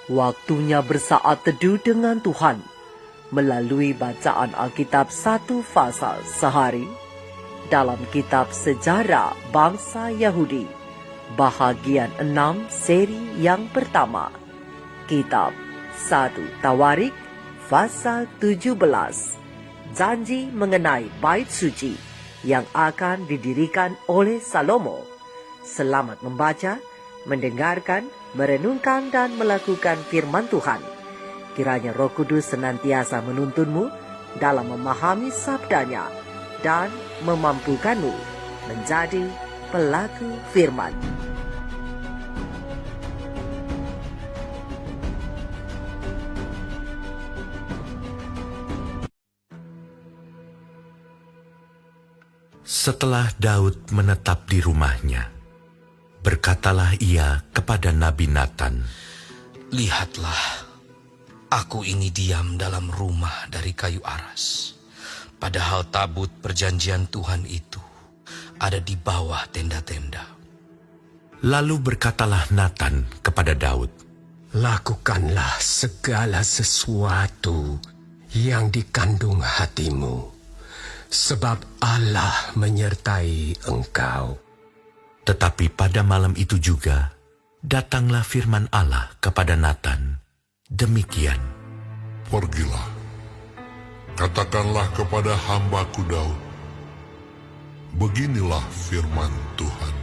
Waktunya bersaat teduh dengan Tuhan melalui bacaan Alkitab 1 pasal sehari dalam kitab Sejarah Bangsa Yahudi, bahagian 6 seri yang pertama, kitab 1 Tawarik pasal 17, janji mengenai bait suci yang akan didirikan oleh Salomo. Selamat membaca, mendengarkan, merenungkan dan melakukan firman Tuhan. Kiranya Roh Kudus senantiasa menuntunmu dalam memahami sabdanya dan memampukanmu menjadi pelaku firman. Setelah Daud menetap di rumahnya, berkatalah ia kepada Nabi Natan, "Lihatlah, aku ini diam dalam rumah dari kayu aras, padahal tabut perjanjian Tuhan itu ada di bawah tenda-tenda." Lalu berkatalah Natan kepada Daud, "Lakukanlah segala sesuatu yang dikandung hatimu, sebab Allah menyertai engkau." Tetapi pada malam itu juga, datanglah firman Allah kepada Natan, demikian, "Pergilah, katakanlah kepada hambaku Daud, beginilah firman Tuhan.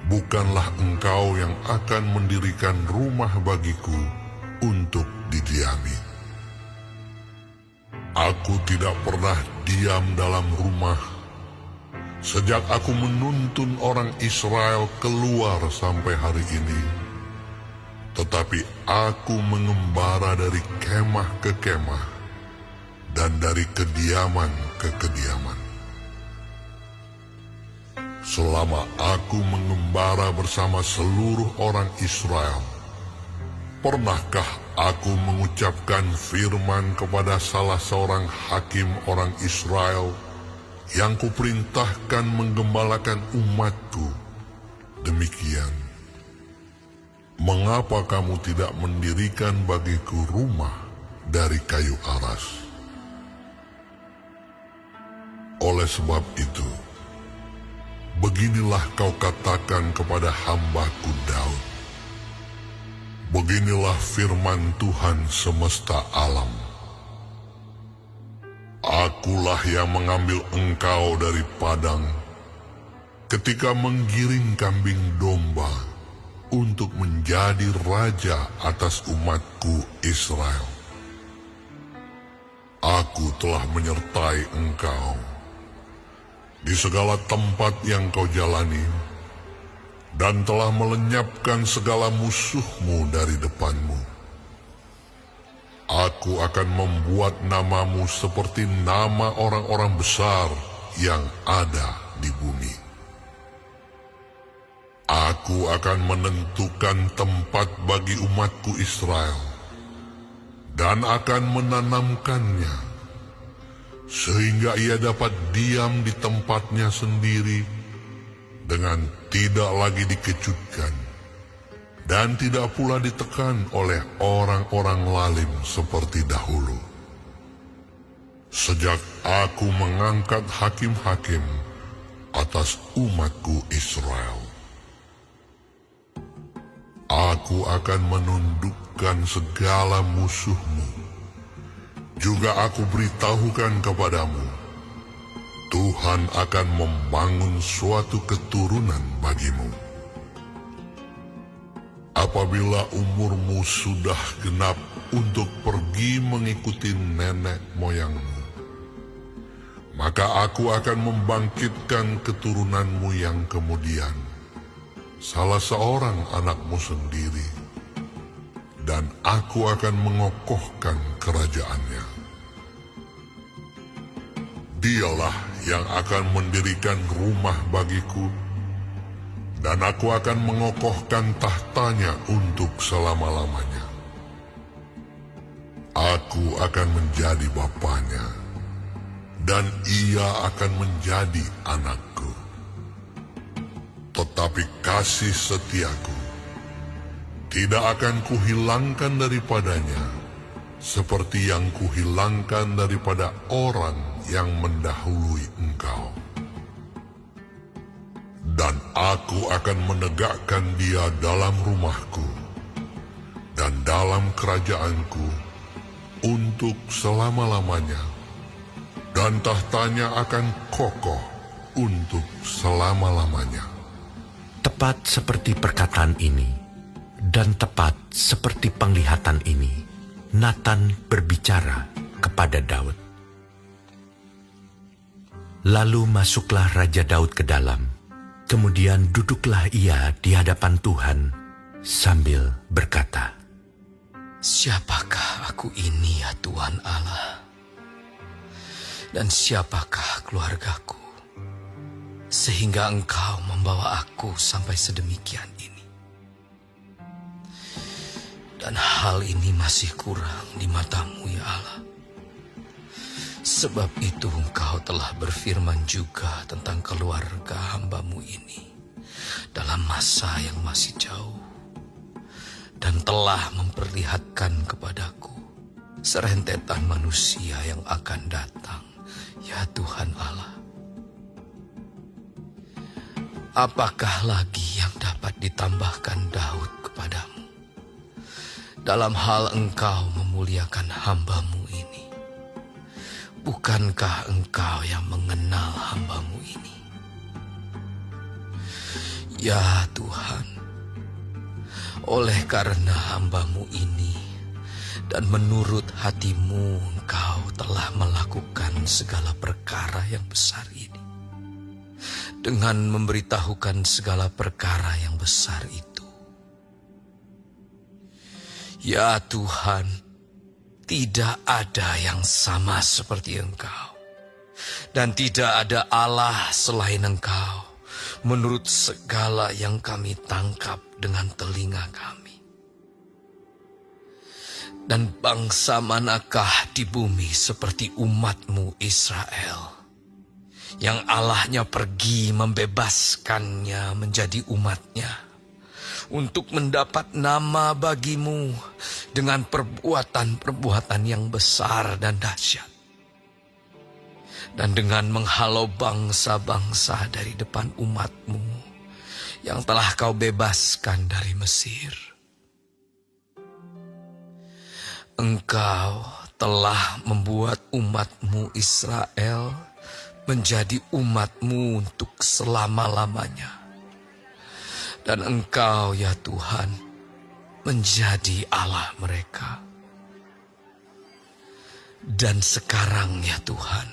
Bukanlah engkau yang akan mendirikan rumah bagiku untuk didiami. Aku tidak pernah diam dalam rumah sejak aku menuntun orang Israel keluar sampai hari ini. Tetapi aku mengembara dari kemah ke kemah dan dari kediaman ke kediaman. Selama aku mengembara bersama seluruh orang Israel, pernahkah aku mengucapkan firman kepada salah seorang hakim orang Israel yang kuperintahkan menggembalakan umatku demikian, mengapa kamu tidak mendirikan bagiku rumah dari kayu aras? Oleh sebab itu, beginilah kau katakan kepada hambaku Daud, beginilah firman Tuhan semesta alam. Akulah yang mengambil engkau dari padang ketika menggiring kambing domba untuk menjadi raja atas umatku Israel. Aku telah menyertai engkau di segala tempat yang kau jalani, dan telah melenyapkan segala musuhmu dari depanmu. Aku akan membuat namamu seperti nama orang-orang besar yang ada di bumi. Aku akan menentukan tempat bagi umatku Israel, dan akan menanamkannya, sehingga ia dapat diam di tempatnya sendiri dengan tidak lagi dikejutkan dan tidak pula ditekan oleh orang-orang lalim seperti dahulu. Sejak aku mengangkat hakim-hakim atas umatku Israel, aku akan menundukkan segala musuhmu. Juga aku beritahukan kepadamu, Tuhan akan membangun suatu keturunan bagimu. Apabila umurmu sudah genap untuk pergi mengikuti nenek moyangmu, maka aku akan membangkitkan keturunanmu yang kemudian, salah seorang anakmu sendiri, dan aku akan mengokohkan kerajaannya. Dialah yang akan mendirikan rumah bagiku, dan aku akan mengokohkan tahtanya untuk selama-lamanya. Aku akan menjadi bapanya, dan ia akan menjadi anakku. Tetapi kasih setiaku tidak akan kuhilangkan daripadanya, seperti yang kuhilangkan daripada orang yang mendahului engkau. Dan aku akan menegakkan dia dalam rumahku dan dalam kerajaanku untuk selama-lamanya, dan tahtanya akan kokoh untuk selama-lamanya. Tepat seperti perkataan ini, dan tepat seperti penglihatan ini, Natan berbicara kepada Daud. Lalu masuklah Raja Daud ke dalam, kemudian duduklah ia di hadapan Tuhan sambil berkata, "Siapakah aku ini, ya Tuhan Allah? Dan siapakah keluargaku, sehingga Engkau membawa aku sampai sedemikian ini? Dan hal ini masih kurang di mata-Mu, ya Allah. Sebab itu Engkau telah berfirman juga tentang keluarga hamba-Mu ini dalam masa yang masih jauh, dan telah memperlihatkan kepadaku serentetan manusia yang akan datang, ya Tuhan Allah. Apakah lagi yang dapat ditambahkan Daud kepadamu dalam hal Engkau memuliakan hamba-Mu ini? Bukankah Engkau yang mengenal hamba-Mu ini? Ya Tuhan, oleh karena hamba-Mu ini dan menurut hati-Mu, Engkau telah melakukan segala perkara yang besar ini, dengan memberitahukan segala perkara yang besar itu. Ya Tuhan, tidak ada yang sama seperti Engkau, dan tidak ada Allah selain Engkau, menurut segala yang kami tangkap dengan telinga kami. Dan bangsa manakah di bumi seperti umat-Mu Israel, yang Allahnya pergi membebaskannya menjadi umatnya, untuk mendapat nama bagi-Mu dengan perbuatan-perbuatan yang besar dan dahsyat, dan dengan menghalau bangsa-bangsa dari depan umat-Mu yang telah Kau bebaskan dari Mesir. Engkau telah membuat umat-Mu Israel menjadi umat-Mu untuk selama-lamanya. Dan Engkau, ya Tuhan, menjadi Allah mereka. Dan sekarang, ya Tuhan,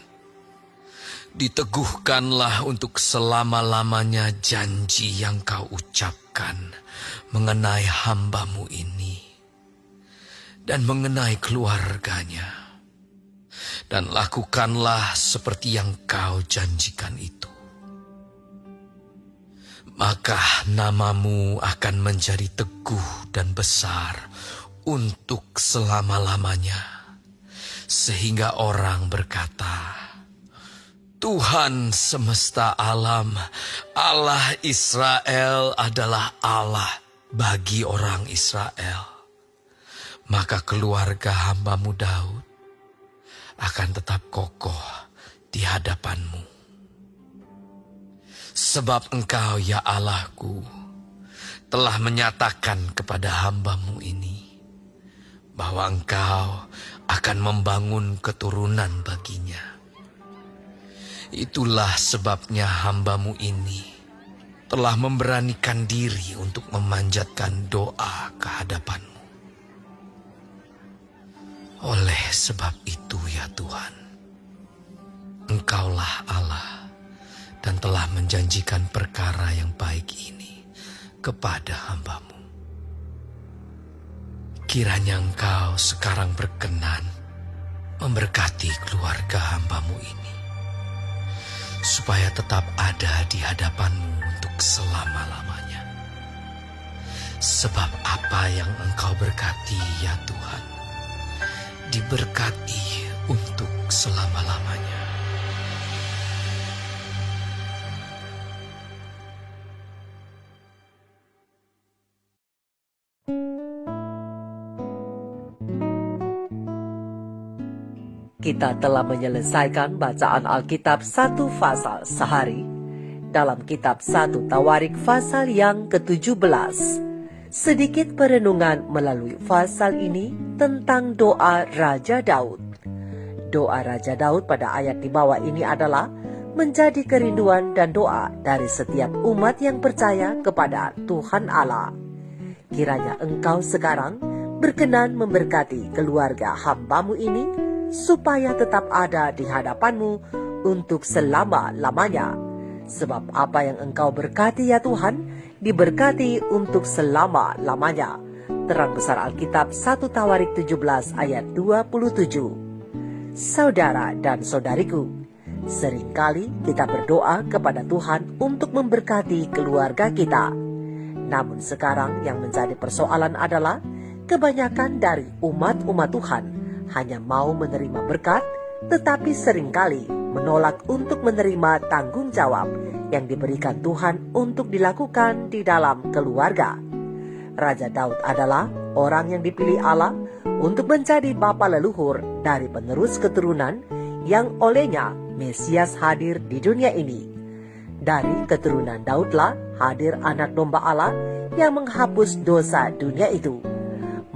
diteguhkanlah untuk selama-lamanya janji yang Kau ucapkan mengenai hamba-Mu ini dan mengenai keluarganya. Dan lakukanlah seperti yang Kau janjikan itu. Maka nama-Mu akan menjadi teguh dan besar untuk selama-lamanya, sehingga orang berkata, Tuhan semesta alam, Allah Israel adalah Allah bagi orang Israel. Maka keluarga hamba-Mu Daud akan tetap kokoh di hadapan-Mu. Sebab Engkau, ya Allahku, telah menyatakan kepada hamba-Mu ini bahwa Engkau akan membangun keturunan baginya. Itulah sebabnya hamba-Mu ini telah memberanikan diri untuk memanjatkan doa ke hadapan-Mu. Oleh sebab itu, ya Tuhan, Engkaulah Allah dan telah menjanjikan perkara yang baik ini kepada hamba-Mu. Kiranya Engkau sekarang berkenan memberkati keluarga hamba-Mu ini, supaya tetap ada di hadapan-Mu untuk selama-lamanya. Sebab apa yang Engkau berkati, ya Tuhan, diberkati untuk selama-lamanya. Kita telah menyelesaikan bacaan Alkitab 1 pasal sehari dalam kitab 1 Tawarik pasal yang ke-17. Sedikit perenungan melalui pasal ini tentang doa Raja Daud. Doa Raja Daud pada ayat di bawah ini adalah menjadi kerinduan dan doa dari setiap umat yang percaya kepada Tuhan Allah. Kiranya engkau sekarang berkenan memberkati keluarga hamba-Mu ini supaya tetap ada di hadapan-Mu untuk selama-lamanya. Sebab apa yang engkau berkati ya Tuhan, diberkati untuk selama-lamanya. Terang besar Alkitab 1 Tawarik 17 ayat 27. Saudara dan saudariku, seringkali kita berdoa kepada Tuhan untuk memberkati keluarga kita. Namun sekarang yang menjadi persoalan adalah kebanyakan dari umat-umat Tuhan hanya mau menerima berkat, tetapi seringkali menolak untuk menerima tanggung jawab yang diberikan Tuhan untuk dilakukan di dalam keluarga. Raja Daud adalah orang yang dipilih Allah untuk menjadi bapa leluhur dari penerus keturunan yang olehnya Mesias hadir di dunia ini. Dari keturunan Daudlah hadir anak domba Allah yang menghapus dosa dunia itu.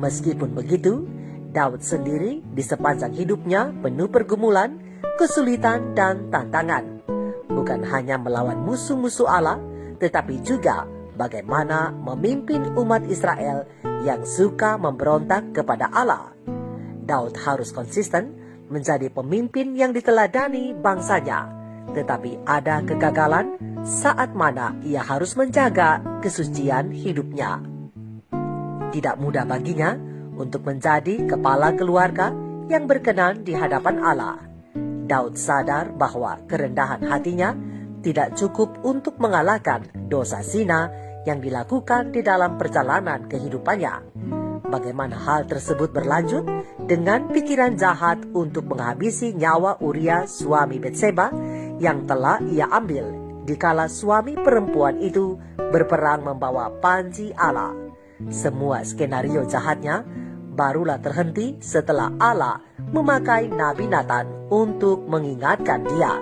Meskipun begitu, Daud sendiri di sepanjang hidupnya penuh pergumulan, kesulitan, dan tantangan. Bukan hanya melawan musuh-musuh Allah, tetapi juga bagaimana memimpin umat Israel yang suka memberontak kepada Allah. Daud harus konsisten menjadi pemimpin yang diteladani bangsanya, tetapi ada kegagalan saat mana ia harus menjaga kesucian hidupnya. Tidak mudah baginya untuk menjadi kepala keluarga yang berkenan di hadapan Allah. Daud sadar bahwa kerendahan hatinya tidak cukup untuk mengalahkan dosa zina yang dilakukan di dalam perjalanan kehidupannya. Bagaimana hal tersebut berlanjut dengan pikiran jahat untuk menghabisi nyawa Uria suami Betseba yang telah ia ambil dikala suami perempuan itu berperang membawa panji Allah. Semua skenario jahatnya barulah terhenti setelah Allah memakai Nabi Nathan untuk mengingatkan dia.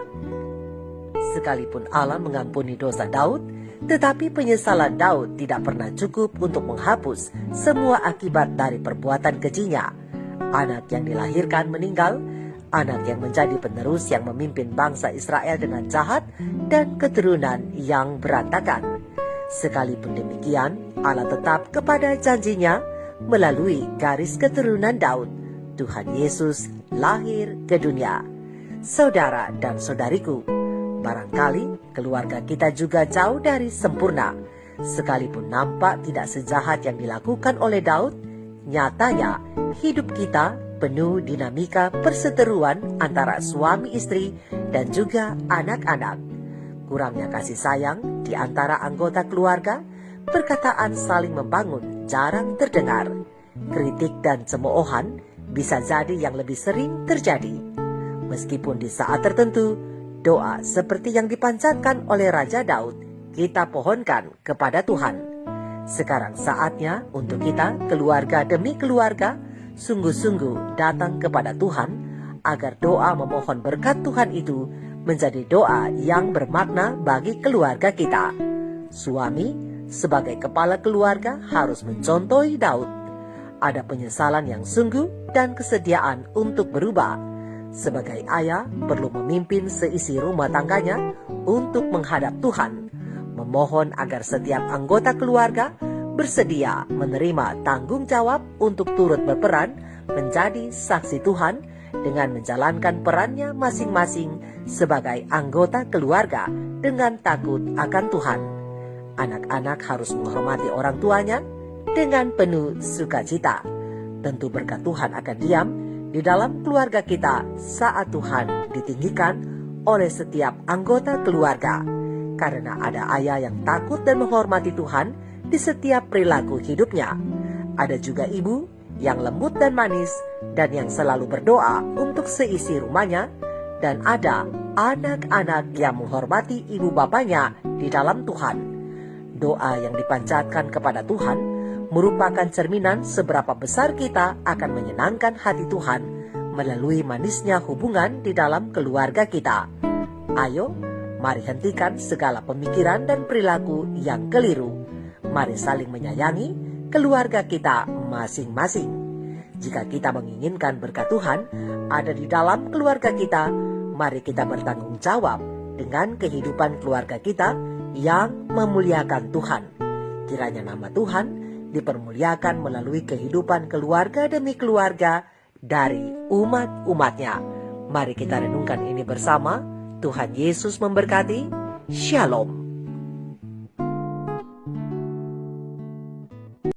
Sekalipun Allah mengampuni dosa Daud, tetapi penyesalan Daud tidak pernah cukup untuk menghapus semua akibat dari perbuatan kejinya. Anak yang dilahirkan meninggal, anak yang menjadi penerus yang memimpin bangsa Israel dengan jahat, dan keturunan yang berantakan. Sekalipun demikian, Allah tetap kepada janjinya melalui garis keturunan Daud. Tuhan Yesus lahir ke dunia. Saudara dan saudariku, barangkali keluarga kita juga jauh dari sempurna. Sekalipun nampak tidak sejahat yang dilakukan oleh Daud, nyatanya hidup kita penuh dinamika perseteruan antara suami istri dan juga anak-anak. Kurangnya kasih sayang di antara anggota keluarga, perkataan saling membangun jarang terdengar. Kritik dan cemoohan bisa jadi yang lebih sering terjadi. Meskipun di saat tertentu, doa seperti yang dipanjatkan oleh Raja Daud kita pohonkan kepada Tuhan. Sekarang saatnya untuk kita, keluarga demi keluarga, sungguh-sungguh datang kepada Tuhan agar doa memohon berkat Tuhan itu menjadi doa yang bermakna bagi keluarga kita. Suami sebagai kepala keluarga harus mencontohi Daud. Ada penyesalan yang sungguh dan kesediaan untuk berubah. Sebagai ayah perlu memimpin seisi rumah tangganya untuk menghadap Tuhan, memohon agar setiap anggota keluarga bersedia menerima tanggung jawab untuk turut berperan menjadi saksi Tuhan dengan menjalankan perannya masing-masing sebagai anggota keluarga dengan takut akan Tuhan. Anak-anak harus menghormati orang tuanya dengan penuh sukacita. Tentu berkat Tuhan akan diam di dalam keluarga kita saat Tuhan ditinggikan oleh setiap anggota keluarga. Karena ada ayah yang takut dan menghormati Tuhan di setiap perilaku hidupnya. Ada juga ibu yang lembut dan manis dan yang selalu berdoa untuk seisi rumahnya. Dan ada anak-anak yang menghormati ibu bapanya di dalam Tuhan. Doa yang dipanjatkan kepada Tuhan merupakan cerminan seberapa besar kita akan menyenangkan hati Tuhan melalui manisnya hubungan di dalam keluarga kita. Ayo, mari hentikan segala pemikiran dan perilaku yang keliru. Mari saling menyayangi keluarga kita masing-masing. Jika kita menginginkan berkat Tuhan ada di dalam keluarga kita, mari kita bertanggung jawab dengan kehidupan keluarga kita yang memuliakan Tuhan. Kiranya nama Tuhan dipermuliakan melalui kehidupan keluarga demi keluarga dari umat-umatnya. Mari kita renungkan ini bersama. Tuhan Yesus memberkati. Shalom.